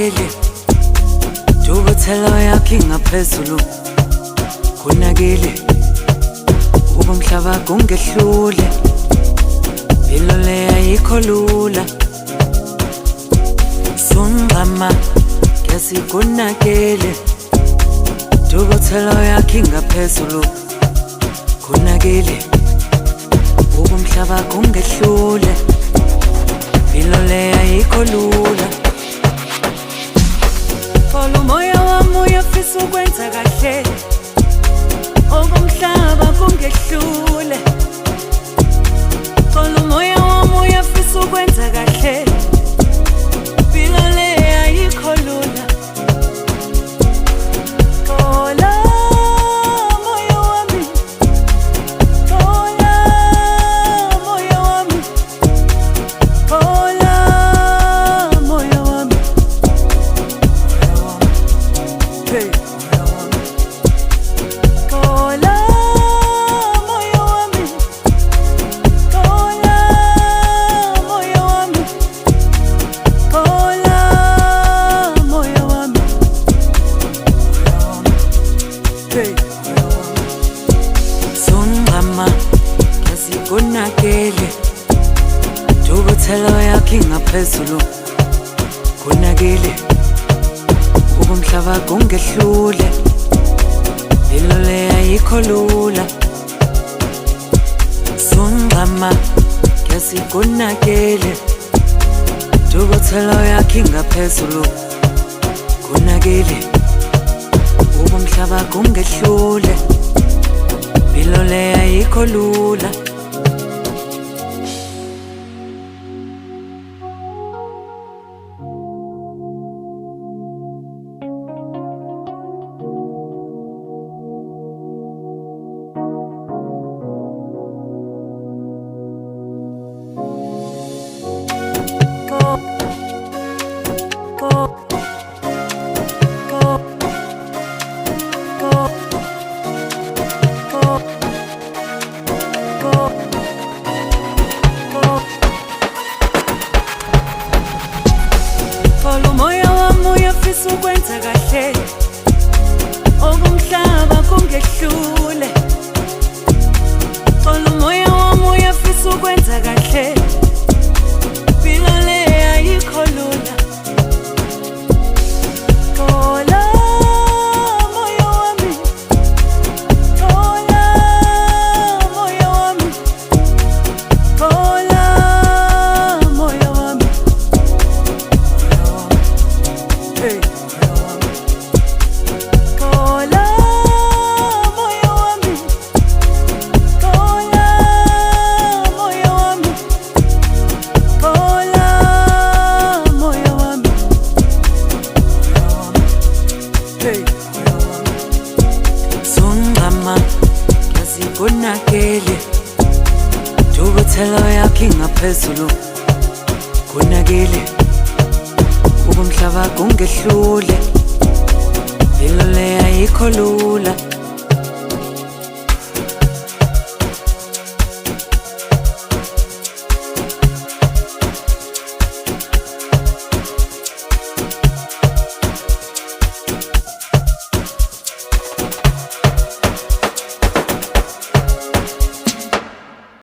konakele Dukuthela yakhe ngaphezulu konakele Ubumhlaba kungehlule Impilo le ayikho lula Sungama kesi konakele Dukuthela yakhe ngaphezulu konakele Ubumhlaba kungehlule Impilo le ayikho lula Folo moya wami uyafisa ukwenza kahle Okumhlaba kungehlule Folo moya wami uyafisa ukwenza kahle Impilo le ayikho lula Kola moya wami Kola moya wami Kola moya wami Hey Kola moya wami Kola moya wami Kola moya wami Hey Sungama kesi konakele Dukuthela yakhe ngaphezulu konakele Ubumhlaba kungehlule Impilo le ayikho lula Sungama kesi konakele Dukuthela yakhe ngaphezulu konakele Ubumhlaba kungehlule Impilo le ayikho lula Folo moya wami uyafisa ukwenza kahle Okumhlaba kungehlule Folo moya wami uyafisa ukwenza kahle Impilo le ayikho lula Kola moya wami Kola moya wami Kola moya wami Hey Kola moya wami Kola moya wami Kola moya wami Hey Sungama kesi konakele Dukuthela yakhe ngaphezulu konakele Ubumhlaba kungehlule Impilo le ayikho lula